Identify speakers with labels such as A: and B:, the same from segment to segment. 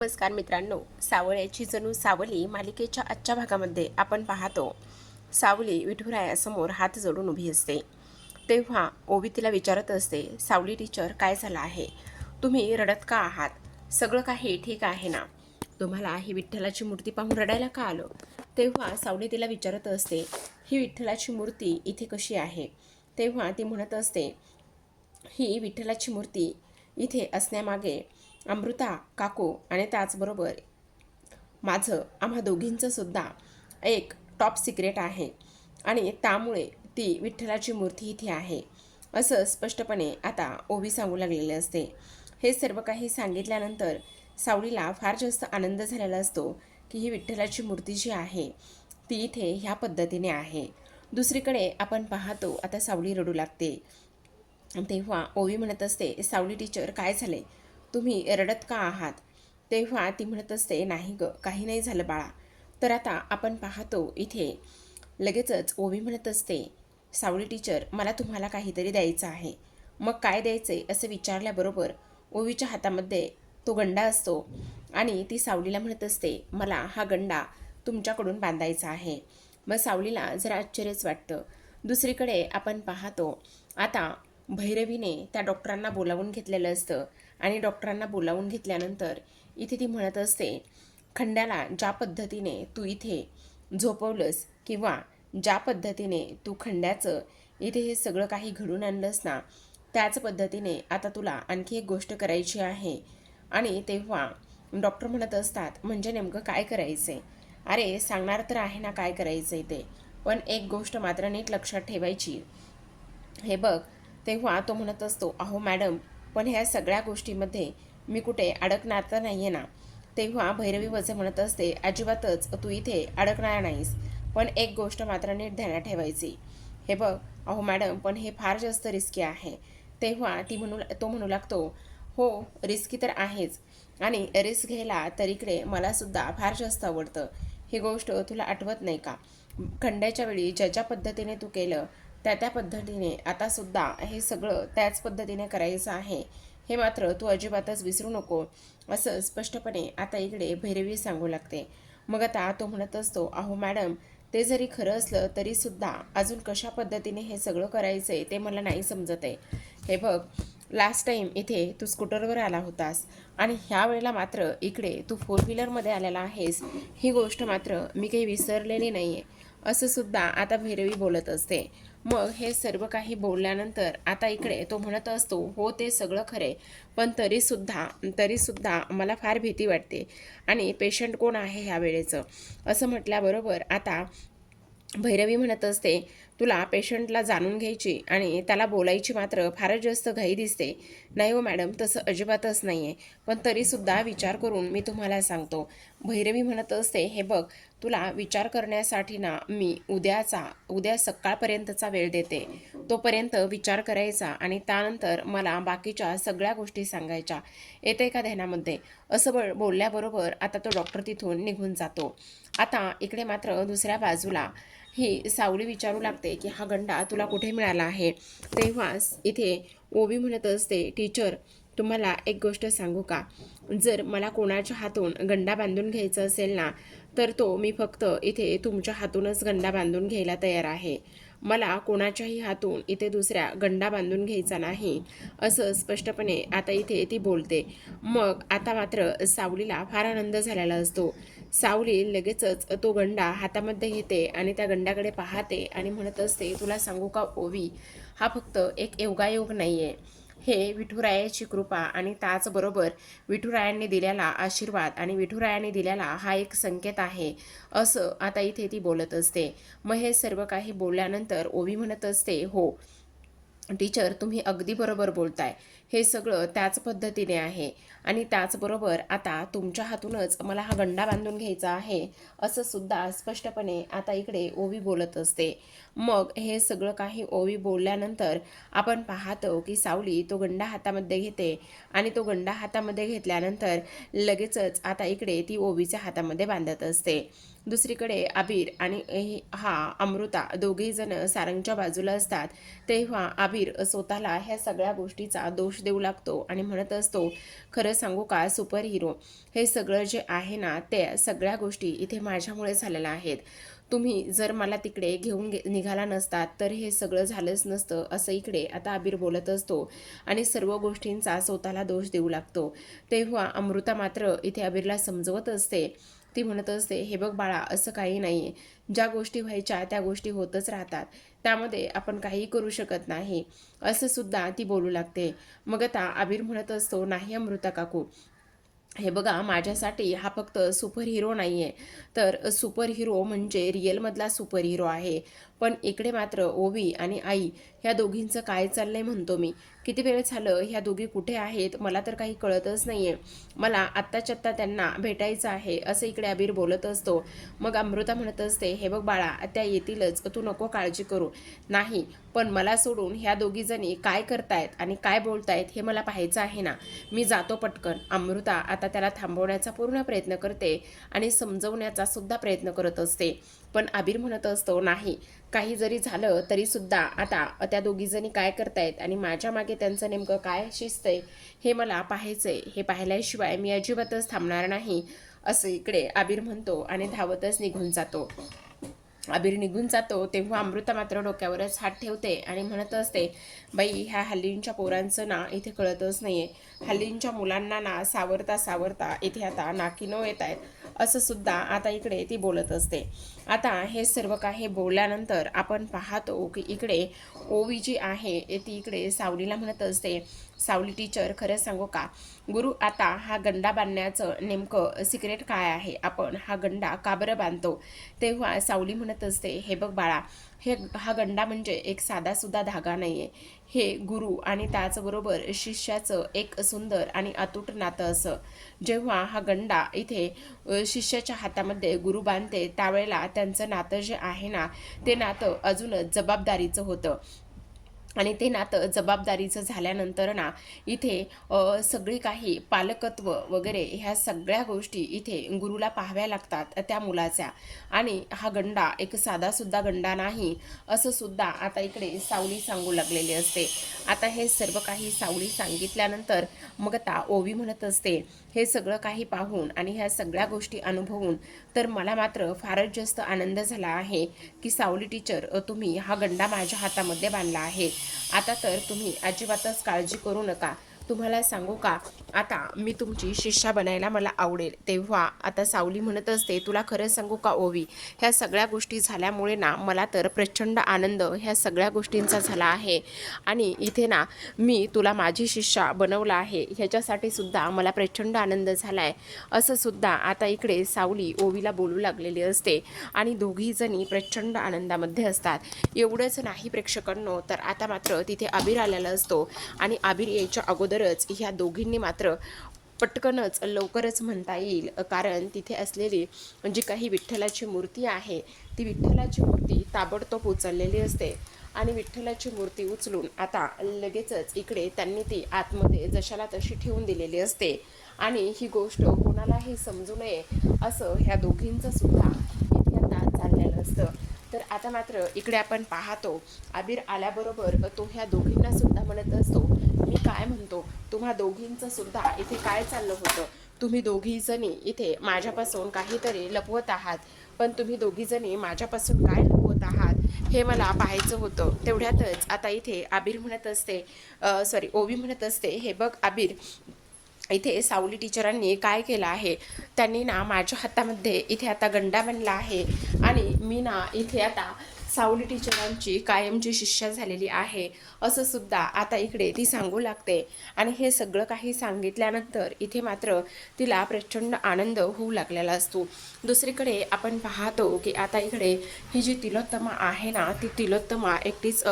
A: नमस्कार मित्रांनो, सावळ्याची जणू सावली मालिकेच्या आजच्या भागामध्ये आपण पाहतो. सावली विठुरायासमोर हात जोडून उभी असते. तेव्हा ओवी तिला विचारत असते, सावली टीचर, काय झालं आहे? तुम्ही रडत का आहात? सगळं काही ठीक आहे ना? तुम्हाला ही विठ्ठलाची मूर्ती पाहून रडायला का आलं? तेव्हा सावली तिला विचारत असते, ही विठ्ठलाची मूर्ती इथे कशी आहे? तेव्हा ती म्हणत असते, ही विठ्ठलाची मूर्ती इथे असण्यामागे अमृता काकू आणि त्याचबरोबर माझं आम्हा दोघींचं सुद्धा एक टॉप सिक्रेट आहे आणि त्यामुळे ती विठ्ठलाची मूर्ती इथे आहे, असं स्पष्टपणे आता ओवी सांगू लागलेले असते. हे सर्व काही सांगितल्यानंतर सावलीला फार जास्त आनंद झालेला असतो की ही विठ्ठलाची मूर्ती जी आहे ती इथे ह्या पद्धतीने आहे. दुसरीकडे आपण पाहतो आता सावली रडू लागते. तेव्हा ओवी म्हणत असते, सावली टीचर, काय झाले? तुम्ही रडत का आहात? तेव्हा ती म्हणत असते, नाही ग, काही नाही झालं बाळा. तर आता आपण पाहतो इथे लगेचच ओवी म्हणत असते, सावली टीचर, मला तुम्हाला काहीतरी द्यायचं आहे. मग काय द्यायचे असं विचारल्याबरोबर ओवीच्या हातामध्ये तो गंडा असतो आणि ती सावलीला म्हणत असते, मला हा गंडा तुमच्याकडून बांधायचा आहे. मग सावलीला जरा आश्चर्यच वाटतं. दुसरीकडे आपण पाहतो आता भैरवीने त्या डॉक्टरांना बोलावून घेतलेलं असतं आणि डॉक्टरांना बोलावून घेतल्यानंतर इथे ती म्हणत असते, खंड्याला ज्या पद्धतीने तू इथे झोपवलंस किंवा ज्या पद्धतीने तू खंड्याचं इथे हे सगळं काही घडून आणलंस ना, त्याच पद्धतीने आता तुला आणखी एक गोष्ट करायची आहे. आणि तेव्हा डॉक्टर म्हणत असतात, म्हणजे नेमकं काय करायचं आहे? अरे सांगणार तर आहे ना काय करायचं आहे ते, पण एक गोष्ट मात्र नीट लक्षात ठेवायची. हे बघ. तेव्हा तो म्हणत असतो, अहो मॅडम, पण ह्या सगळ्या गोष्टीमध्ये मी कुठे अडकणार तर नाही आहे ना? तेव्हा भैरवी वजे म्हणत असते, अजिबातच तू इथे अडकणार नाहीस, पण एक गोष्ट मात्र नीट ध्यानात ठेवायची. हे बघ, अहो मॅडम, पण हे फार जास्त रिस्की आहे. तेव्हा तो म्हणू लागतो, हो, रिस्की तर आहेच आणि रिस्क घ्यायला तर इकडे मलासुद्धा फार जास्त आवडतं. ही गोष्ट तुला आठवत नाही का? खंड्याच्या वेळी ज्या पद्धतीने तू केलं त्या पद्धतीने आतासुद्धा हे सगळं त्याच पद्धतीने करायचं आहे, हे मात्र तू अजिबातच विसरू नको, असं स्पष्टपणे आता इकडे भैरवी सांगू लागते. मग आता तो म्हणत असतो, अहो मॅडम, ते जरी खरं असलं तरीसुद्धा अजून कशा पद्धतीने हे सगळं करायचं आहे ते मला नाही समजत आहे. हे बघ, लास्ट टाईम इथे तू स्कूटरवर आला होतास आणि ह्या वेळेला मात्र इकडे तू फोर व्हीलरमध्ये आलेला आहेस, ही गोष्ट मात्र मी काही विसरलेली नाही आहे, असं सुद्धा आता भैरवी बोलत असते. मग हे सर्व काही बोलल्यानंतर आता इकडे तो म्हणत असतो, हो ते सगळं खरे, पण तरीसुद्धा मला फार भीती वाटते आणि पेशंट कोण आहे ह्या वेळेचं, असं म्हटल्याबरोबर आता भैरवी म्हणत असते, तुला पेशंटला जाणून घ्यायची आणि त्याला बोलायची मात्र फारच जास्त घाई दिसते. नाही हो मॅडम, तसं अजिबातच नाही आहे, पण तरीसुद्धा विचार करून मी तुम्हाला सांगतो. भैरवी म्हणत असते, हे बघ, तुला विचार करण्यासाठी ना मी उद्या सकाळपर्यंतचा वेळ देते. तोपर्यंत विचार करायचा आणि त्यानंतर मला बाकीच्या सगळ्या गोष्टी सांगायच्या. येते का ध्यानामध्ये? असं बोलल्याबरोबर आता तो डॉक्टर तिथून निघून जातो. आता इकडे मात्र दुसऱ्या बाजूला ही सावली विचारू लागते की हा गंडा तुला कुठे मिळाला आहे? तेव्हा इथे ओवी म्हणत असते, टीचर, तुम्हाला एक गोष्ट सांगू का? जर मला कोणाच्या हातून गंडा बांधून घ्यायचा असेल ना, तर तो मी फक्त इथे तुमच्या हातूनच गंडा बांधून घ्यायला तयार आहे. मला कोणाच्याही हातून इथे दुसऱ्या गंडा बांधून घ्यायचा नाही, असं स्पष्टपणे आता इथे ती बोलते. मग आता मात्र सावलीला फार आनंद झालेला असतो. सावली लगेचच तो गंडा हातामध्ये घेते आणि त्या गंडाकडे पाहते आणि म्हणत असते, तुला सांगू का ओवी, हा फक्त एक योगायोग नाही आहे, हे विठुरायाची कृपा आणि त्याचबरोबर विठुरायांनी दिलेला आशीर्वाद आणि विठुरायांनी दिलेला हा एक संकेत आहे, असं आता इथे ती बोलत असते. मग हे सर्व काही बोलल्यानंतर ओवी म्हणत असते, हो टीचर, तुम्ही अगदी बरोबर बोलताय, हे सगळं त्याच पद्धतीने आहे आणि त्याचबरोबर आता तुमच्या हातूनच मला हा गंडा बांधून घ्यायचा आहे, असं सुद्धा स्पष्टपणे आता इकडे ओवी बोलत असते. मग हे सगळं काही ओवी बोलल्यानंतर आपण पाहतो की सावली तो गंडा हातामध्ये घेते आणि तो गंडा हातामध्ये घेतल्यानंतर लगेचच आता इकडे ती ओवीच्या हातामध्ये बांधत असते. दुसरीकडे आबीर आणि अमृता दोघेही जण सारंगच्या बाजूला असतात. तेव्हा आबीर स्वतःला ह्या सगळ्या गोष्टीचा दोष दोष देऊ लागतो आणि म्हणत असतो, खरं सांगू का सुपर हिरो, हे सगळं जे आहे ना ते सगळ्या गोष्टी इथे माझ्यामुळे झालेल्या आहेत. तुम्ही जर मला तिकडे घेऊन निघाला नसतात तर हे सगळं झालंच नसतं, असं इकडे आता अबीर बोलत असतो आणि सर्व गोष्टींचा स्वतःला दोष देऊ लागतो. तेव्हा अमृता मात्र इथे अबीरला समजवत असते. ती म्हणत असते, हे बघ बाळा, असं काही नाही आहे. ज्या गोष्टी व्हायच्या त्या गोष्टी होतच राहतात, त्यामध्ये आपण काही करू शकत नाही, असं सुद्धा ती बोलू लागते. मग आता अबीर म्हणत असतो, नाही अमृता काकू, हे बघा, माझ्यासाठी हा फक्त सुपर हिरो नाही आहे, तर सुपर हिरो म्हणजे रिअलमधला सुपर हिरो आहे. पण इकडे मात्र ओवी आणि आई ह्या दोघींचं काय चाललंय म्हणतो मी. किती वेळ झालं ह्या दोघी कुठे आहेत मला तर काही कळतच नाही आहे. मला आत्ताच्या आत्ता त्यांना भेटायचं आहे, असं इकडे अबीर बोलत असतो. मग अमृता म्हणत असते, हे बघ बाळा, त्या येतीलच, तू नको काळजी करू. नाही, पण मला सोडून ह्या दोघीजणी काय करतायत आणि काय बोलतायत हे मला पाहायचं आहे ना. मी जातो पटकन. अमृता आता त्याला थांबवण्याचा पूर्ण प्रयत्न करते आणि समजवण्याचा सुद्धा प्रयत्न करत असते. पण अबीर म्हणत असतो, नाही, काही जरी झालं तरी सुद्धा आता त्या दोघीजणी काय करतायत आणि माझ्या मागे त्यांचं नेमकं काय शिस्त आहे हे मला पाहायचंय. हे पाहिल्याशिवाय मी अजिबातच थांबणार नाही, असं इकडे अबीर म्हणतो आणि धावतच निघून जातो. अबीर निघून जातो तेव्हा अमृता मात्र डोक्यावरच हात ठेवते आणि म्हणत असते, बाई, ह्या हल्लींच्या पोरांचं ना इथे कळतच नाहीये. हल्लींच्या मुलांना ना सावरता सावरता इथे आता नाकीनऊ येत आहेत, असं सुद्धा आता इकडे ती बोलत असते. आता हे सर्व काही बोलल्यानंतर आपण पाहतो की इकडे ओवी जी आहे ती इकडे सावलीला म्हणत असते, सावली टीचर, खरं सांगू का, गुरु आता हा गंडा बांधण्याचं नेमकं सिक्रेट काय आहे, आपण हा गंडा का बरं बांधतो. तेव्हा सावली म्हणत असते, हे बघ बाळा, हा गंडा म्हणजे एक साधासुद्धा धागा नाही आहे. हे गुरु आणि त्याचबरोबर शिष्याचं एक सुंदर आणि अतूट नातं असं. जेव्हा हा गंडा इथे शिष्याच्या हातामध्ये गुरु बांधते त्यावेळेला त्यांचं नातं जे आहे ना ते नातं अजूनच जबाबदारीचं होतं. आणि ते नातं जबाबदारीचं झाल्यानंतर ना इथे सगळी काही पालकत्व वगैरे ह्या सगळ्या गोष्टी इथे गुरुला पाहाव्या लागतात त्या मुलाच्या. आणि हा गंडा एक साधासुद्धा गंडा नाही, असं सुद्धा आता इकडे सावली सांगू लागलेली असते. आता हे सर्व काही सावली सांगितल्यानंतर मग आता ओवी म्हणत असते, हे सगळं काही पाहून आणि ह्या सगळ्या गोष्टी अनुभवून तर मला मात्र फारच जास्त आनंद झाला आहे की सावली टीचर, तुम्ही हा गंडा माझ्या हातामध्ये बांधला आहे. आता तर तुम्ही अजिबातच काळजी करू नका. तुम्हाला सांगू का, आता मी तुमची शिष्या बनायला मला आवडेल. तेव्हा आता सावली म्हणत असते, तुला खरं सांगू का ओवी, ह्या सगळ्या गोष्टी झाल्यामुळे ना मला तर प्रचंड आनंद ह्या सगळ्या गोष्टींचा झाला आहे. आणि इथे ना मी तुला माझी शिष्या बनवलं आहे ह्याच्यासाठी सुद्धा मला प्रचंड आनंद झाला आहे, असं सुद्धा आता इकडे सावली ओवीला बोलू लागलेली असते. आणि दोघीजणी प्रचंड आनंदामध्ये असतात. एवढंच नाही प्रेक्षकांनो, तर आता मात्र तिथे अबीर आलेला असतो आणि अबीर यायच्या अगोदरच ह्या दोघींनी मात्र पटकनच लवकरच म्हणता येईल, कारण तिथे असलेली जी काही विठ्ठलाची मूर्ती आहे ती विठ्ठलाची मूर्ती ताबडतोब उचललेली असते. आणि विठ्ठलाची मूर्ती उचलून आता लगेचच इकडे त्यांनी ती आतमध्ये जशाला तशी ठेवून दिलेली असते. आणि ही गोष्ट कोणालाही समजू नये असं ह्या दोघींचं सुद्धा इथे आता चाललेलं असतं. तर आता मात्र इकडे आपण पाहतो, अबीर आल्याबरोबर तो ह्या दोघींना सुद्धा म्हणत असतो, मी काय म्हणतो, तुम्हा दोघींचं सुद्धा इथे काय चाललं होतं. तुम्ही दोघीजणी इथे माझ्यापासून काहीतरी लपवत आहात, पण तुम्ही दोघीजणी माझ्यापासून काय लपवत आहात हे मला पाहायचं होतं. तेवढ्यातच आता इथे अबीर म्हणत असते, ओवी म्हणत असते, हे बघ अबीर, इथे सावली टीचरांनी काय केलं आहे, त्यांनी ना माझ्या हातामध्ये इथे आता गंडा बनला आहे आणि मी ना इथे आता सावली टीचरांची कायमची शिष्या झालेली आहे, असं सुद्धा आता इकडे ती सांगू लागते. आणि हे सगळं काही सांगितल्यानंतर इथे मात्र तिला प्रचंड आनंद होऊ लागलेला असतो. दुसरीकडे आपण पाहतो की आता इकडे ही जी तिलोत्तमा आहे ना ती तिलोत्तमा एकटीच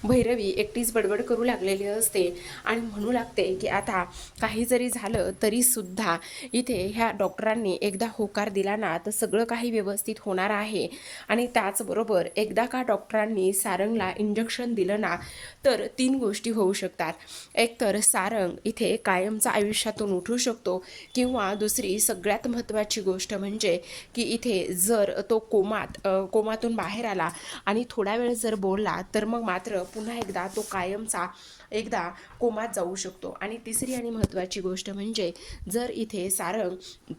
A: भैरवी एकटीच बडबड करू लागलेली असते आणि म्हणू लागते की आता काही जरी झालं तरीसुद्धा इथे ह्या डॉक्टरांनी एकदा होकार दिला ना तर सगळं काही व्यवस्थित होणार आहे. आणि त्याचबरोबर एकदा का डॉक्टरांनी सारंगला इंजेक्शन दिलं ना तर 3 गोष्टी होऊ शकतात. एक तर सारंग इथे कायमचा आयुष्यातून उठू शकतो, किंवा दुसरी सगळ्यात महत्त्वाची गोष्ट म्हणजे की इथे जर तो कोमातून बाहेर आला आणि थोडा वेळ जर बोलला तर मग मात्र पुन्हा एकदा तो कायमचा एकदा कोमात जाऊ शकतो. आणि तिसरी आणि महत्त्वाची गोष्ट म्हणजे जर इथे सारंग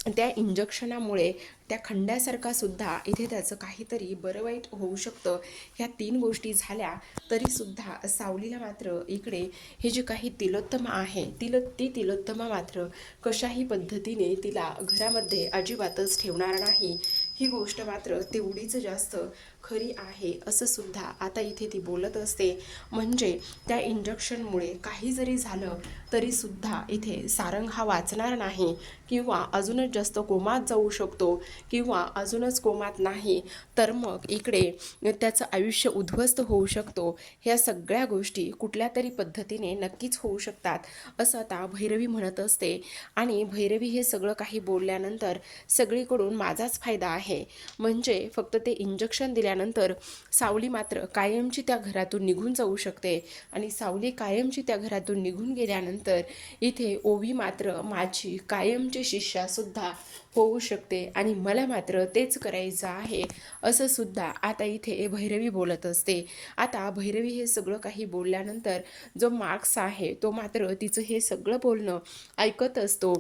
A: त्या इंजेक्शनामुळे त्या खंड्यासारखा सुद्धा इथे त्याचं काहीतरी बरं वाईट होऊ शकतं. ह्या 3 गोष्टी झाल्या तरीसुद्धा सावलीला मात्र इकडे हे जे काही तिलोत्तमा आहे ती तिलोत्तमा मात्र कशाही पद्धतीने तिला घरामध्ये अजिबातच ठेवणार नाही. ही गोष्ट मात्र तेवढीच जास्त खरी आहे असं सुद्धा आता इथे ती बोलत असते. म्हणजे त्या इंजेक्शनमुळे काही जरी झालं तरीसुद्धा इथे सारंग हा वाचणार नाही, किंवा अजूनच जास्त कोमात जाऊ शकतो, किंवा अजूनच कोमात नाही तर मग इकडे त्याचं आयुष्य उद्ध्वस्त होऊ शकतो. ह्या सगळ्या गोष्टी कुठल्या तरी पद्धतीने नक्कीच होऊ शकतात असं आता भैरवी म्हणत असते. आणि भैरवी हे सगळं काही बोलल्यानंतर सगळीकडून माझाच फायदा आहे, म्हणजे फक्त ते इंजेक्शन दिल्यानंतर सावली मात्र कायमची त्या घरातून निघून जाऊ शकते. आणि सावली कायमची त्या घरातून निघून गेल्यानंतर इथे ओवी मात्र माझी कायमची शिष्यासुद्धा होऊ शकते, आणि मला मात्र तेच करायचं आहे असं सुद्धा आता इथे भैरवी बोलत असते. आता भैरवी हे सगळं काही बोलल्यानंतर जो मार्क्स आहे तो मात्र तिचं हे सगळं बोलणं ऐकत असतो.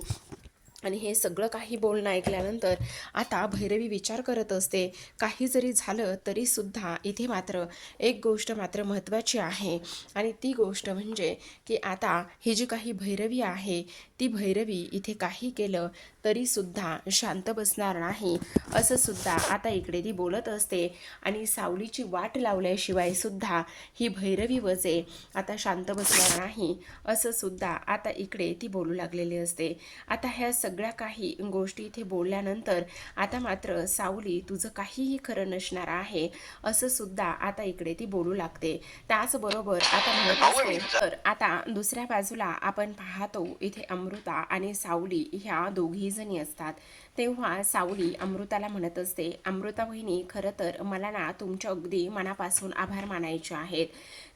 A: आणि हे सगळं काही बोलणं ऐकल्यानंतर आता भैरवी विचार करत असते, काही जरी झालं तरीसुद्धा इथे मात्र एक गोष्ट मात्र महत्त्वाची आहे. आणि ती गोष्ट म्हणजे की आता ही जी काही भैरवी आहे ती भैरवी इथे काही केलं तरीसुद्धा शांत बसणार नाही असं सुद्धा आता इकडे ती बोलत असते. आणि सावलीची वाट लावल्याशिवाय सुद्धा ही भैरवी वजे आता शांत बसणार नाही असं सुद्धा आता इकडे ती बोलू लागलेली असते. आता ह्या सगळ्या काही गोष्टी इथे बोलल्यानंतर आता मात्र सावली तुझं काहीही खरं नसणार आहे असं सुद्धा आता इकडे ती बोलू लागते. त्याचबरोबर आता म्हणत असते तर आता दुसऱ्या बाजूला आपण पाहतो इथे अमृता आणि सावली ह्या दोघी जणी असतात. तेव्हा सावली अमृताला म्हणत असते, अमृता बहिणी खरं तर मला ना तुमच्या अगदी मनापासून आभार मानायचे आहेत.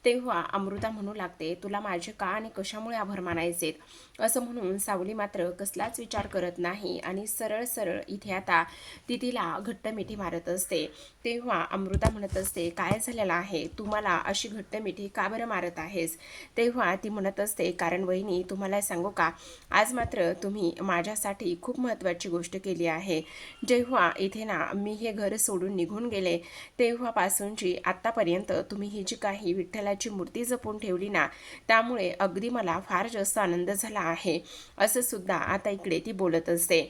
A: तेव्हा अमृता म्हणू लागते, तुला माझे का आणि कशामुळे आभार मानायचेत असं म्हणून सावली मात्र कसलाच विचार करत नाही आणि सरळ सरळ इथे आता ती तिला घट्ट मिठी मारत असते. तेव्हा अमृता म्हणत असते, काय झालेलं आहे, तू मला अशी घट्ट मिठी का बरं मारत आहेस. तेव्हा ती म्हणत असते, कारण वहिनी तुम्हाला सांगू का, आज मात्र तुम्ही माझ्यासाठी खूप महत्त्वाची गोष्ट केली आहे. जेव्हा इथे ना मी हे घर सोडून निघून गेले तेव्हापासूनची आत्तापर्यंत तुम्ही ही जी काही विठ्ठलाची मूर्ती जपून ठेवली ना, त्यामुळे अगदी मला फार जास्त आनंद झाला आहे असं सुद्धा आता इकडे ती बोलत असते.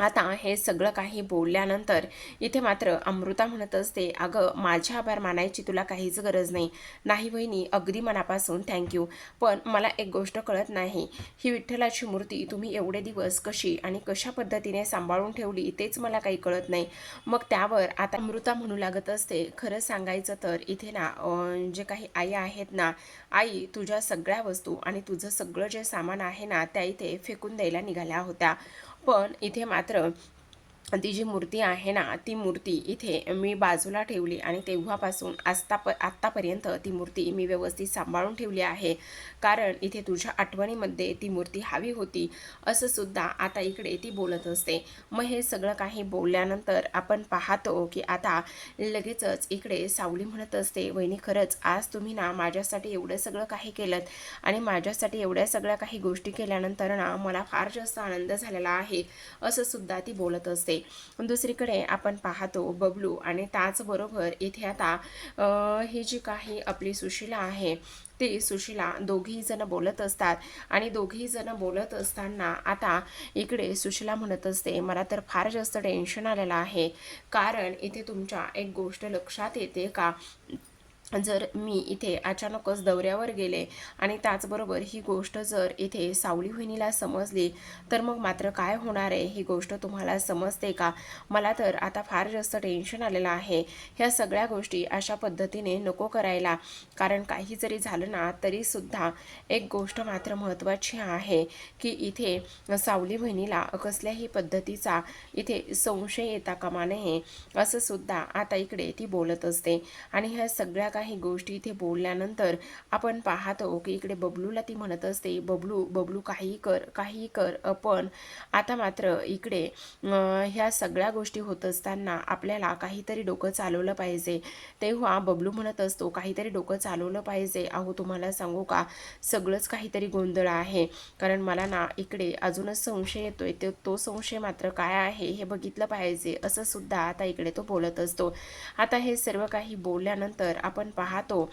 A: आता हे सगळं काही बोलल्यानंतर इथे मात्र अमृता म्हणत असते, अगं माझे आभार मानायची तुला काहीच गरज नाही. नाही वहिनी, अगदी मनापासून थँक्यू. पण मला एक गोष्ट कळत नाही, ही विठ्ठलाची मूर्ती तुम्ही एवढे दिवस कशी आणि कशा पद्धतीने सांभाळून ठेवली तेच मला काही कळत नाही. मग त्यावर आता अमृता म्हणू लागत असते, खरं सांगायचं तर इथे ना जे काही आई आहेत ना, आई तुझ्या सगळ्या वस्तू आणि तुझं सगळं जे सामान आहे ना त्या इथे फेकून द्यायला निघाल्या होत्या. पण इथे मात्र ती जी मूर्ती आहे ना ती मूर्ती इथे मी बाजूला ठेवली आणि तेव्हापासून आत्तापर्यंत ती मूर्ती मी व्यवस्थित सांभाळून ठेवली आहे, कारण इथे तुझ्या आठवणीमध्ये ती मूर्ती हवी होती असं सुद्धा आता इकडे ती बोलत असते. मग हे सगळं काही बोलल्यानंतर आपण पाहतो की आता लगेचच इकडे सावली म्हणत असते, वहिनी खरंच आज तुम्ही ना माझ्यासाठी एवढं सगळं काही केलं आणि माझ्यासाठी एवढ्या सगळ्या काही गोष्टी केल्यानंतर ना मला फार जास्त आनंद झालेला आहे असं सुद्धा ती बोलत असते. दुसरीकडे आपण पाहतो बबलू आणि त्याचबरोबर इथे आता ही जी काही आपली सुशीला आहे ती सुशीला दोघी जण बोलत असतात. आणि दोघी जण बोलत असताना आता इकडे सुशीला म्हणत असते, मला तर फार जास्त टेन्शन आलेलं आहे, कारण इथे तुमच्या एक गोष्ट लक्षात येते का, जर मी इथे अचानकच दौऱ्यावर गेले आणि त्याचबरोबर ही गोष्ट जर इथे सावली वहिनीला समजली तर मग मात्र काय होणार आहे, ही गोष्ट तुम्हाला समजते का? मला तर आता फार जास्त टेन्शन आलेलं आहे. ह्या सगळ्या गोष्टी अशा पद्धतीने नको करायला, कारण काही जरी झालं ना तरीसुद्धा एक गोष्ट मात्र महत्त्वाची आहे की इथे सावली वहिनीला कसल्याही पद्धतीचा इथे संशय येता कामा नये, असं सुद्धा आता इकडे ती बोलत असते. आणि ह्या सगळ्या काही गोष्टी इथे बोलल्यानंतर आपण पाहतो की इकडे बबलूला ती म्हणत असते, बबलू बबलू काहीही कर, पण आता मात्र इकडे ह्या सगळ्या गोष्टी होत असताना आपल्याला काहीतरी डोकं चालवलं पाहिजे. तेव्हा बबलू म्हणत असतो, काहीतरी डोकं चालवलं पाहिजे. अहो तुम्हाला सांगू का, सगळंच काहीतरी गोंधळ आहे, कारण मला ना इकडे अजूनच संशय येतोय. तो संशय मात्र काय आहे हे बघितलं पाहिजे, असं सुद्धा आता इकडे तो बोलत असतो. आता हे सर्व काही बोलल्यानंतर आपण पाहतो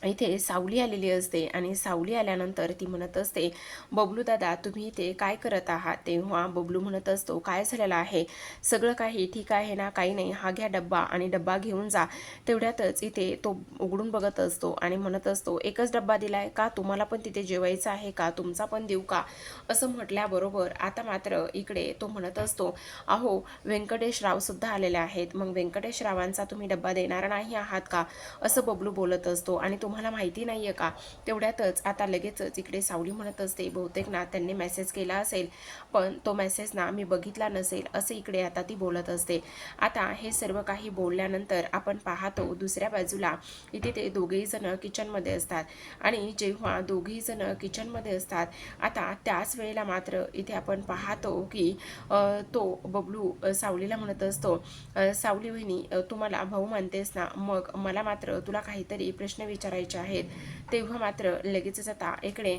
A: इथे सावली आलेली असते आणि सावली आल्यानंतर ती म्हणत असते, बबलू दादा तुम्ही इथे काय करत आहात? तेव्हा बबलू म्हणत असतो, काय झालेलं आहे, सगळं काही ठीक आहे ना? काही नाही, हा घ्या डब्बा आणि डब्बा घेऊन जा. तेवढ्यातच इथे तो उघडून बघत असतो आणि म्हणत असतो, एकच डब्बा दिलाय का? तुम्हाला पण तिथे जेवायचं आहे का? तुमचा पण देऊ का? असं म्हटल्याबरोबर आता मात्र इकडे तो म्हणत असतो, अहो व्यंकटेश राव सुद्धा आलेले आहेत, मग व्यंकटेश रावांचा तुम्ही डब्बा देणार नाही आहात का? असं बबलू बोलत असतो. आणि तुम्हाला माहिती नाहीये का? तेवढ्यातच आता लगेचच इकडे सावली म्हणत असते, बहुतेक ना त्यांनी मेसेज केला असेल, पण तो मेसेज ना मी बघितला नसेल, असं इकडे आता ती बोलत असते. आता हे सर्व काही बोलल्यानंतर आपण पाहतो दुसऱ्या बाजूला इथे ते दोघेही जण किचनमध्ये असतात. आणि जेव्हा दोघेही जण किचनमध्ये असतात, आता त्याच वेळेला मात्र इथे आपण पाहतो की तो बबलू सावलीला म्हणत असतो, सावली वहिनी तू मला भाऊ मानतेस ना, मग मला मात्र तुला काहीतरी प्रश्न विचारायचे आहेत. तेव्हा मात्र लगेचच आता इकडे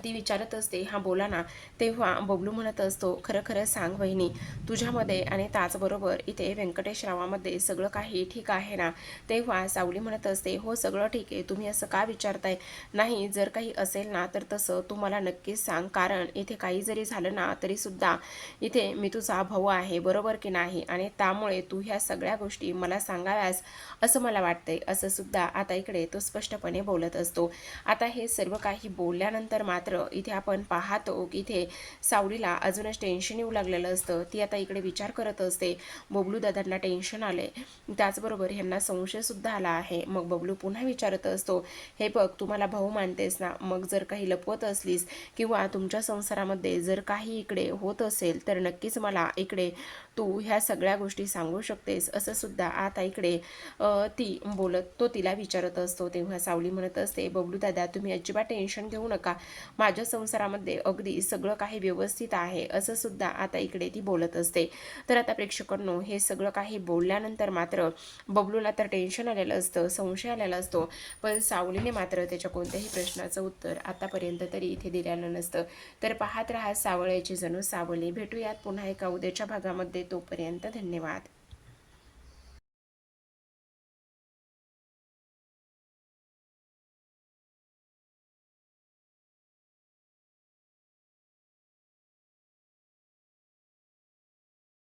A: ती विचारत असते, हां बोला ना. तेव्हा बबलू म्हणत असतो, खरं खरं सांग वहिनी, तुझ्यामध्ये आणि त्याचबरोबर इथे व्यंकटेशरावामध्ये सगळं काही ठीक आहे ना? तेव्हा सावली म्हणत असते, हो सगळं ठीक आहे, तुम्ही असं का विचारताय? नाही, जर काही असेल ना तर तसं तू मला नक्कीच सांग, कारण इथे काही जरी झालं ना तरीसुद्धा इथे मी तुझा भाऊ आहे, बरोबर की नाही? आणि त्यामुळे तू ह्या सगळ्या गोष्टी मला सांगाव्यास असं मला वाटतंय, असं सुद्धा आता इकडे तो स्पष्टपणे बोलत असतो. आता हे सर्व काही बोलल्यानंतर मात्र इथे आपण पाहतो की इथे सावलीला अजूनच टेन्शन येऊ लागलेलं असतं. ती आता इकडे विचार करत असते, बबलू दादांना टेन्शन आले, त्याचबरोबर ह्यांना संशयसुद्धा आला आहे. मग बबलू पुन्हा विचारत असतो, हे बघ तू मला भाऊ मानतेस ना, मग जर काही लपवत असलीस किंवा तुमच्या संसारामध्ये जर काही इकडे होत असेल तर नक्कीच मला इकडे तू ह्या सगळ्या गोष्टी सांगू शकतेस, असं सुद्धा आता इकडे ती तो तिला विचारत असतो. तेव्हा सावली म्हणत असते, बबलू दादा तुम्ही अजिबात टेन्शन घेऊ नका, माझ्या संसारामध्ये अगदी सगळं काही व्यवस्थित आहे, असं सुद्धा आता इकडे ती बोलत असते. तर आता प्रेक्षकांनो, हे सगळं काही बोलल्यानंतर मात्र बबलूला तर टेन्शन आलेलं असतं, संशय आलेला असतो, पण सावलीने मात्र त्याच्या कोणत्याही प्रश्नाचं उत्तर आतापर्यंत तरी इथे दिलेलं नसतं. तर पाहत राहा सावळ्याची जणू सावली. भेटूयात पुन्हा एका उद्याच्या भागामध्ये, तोपर्यंत धन्यवाद.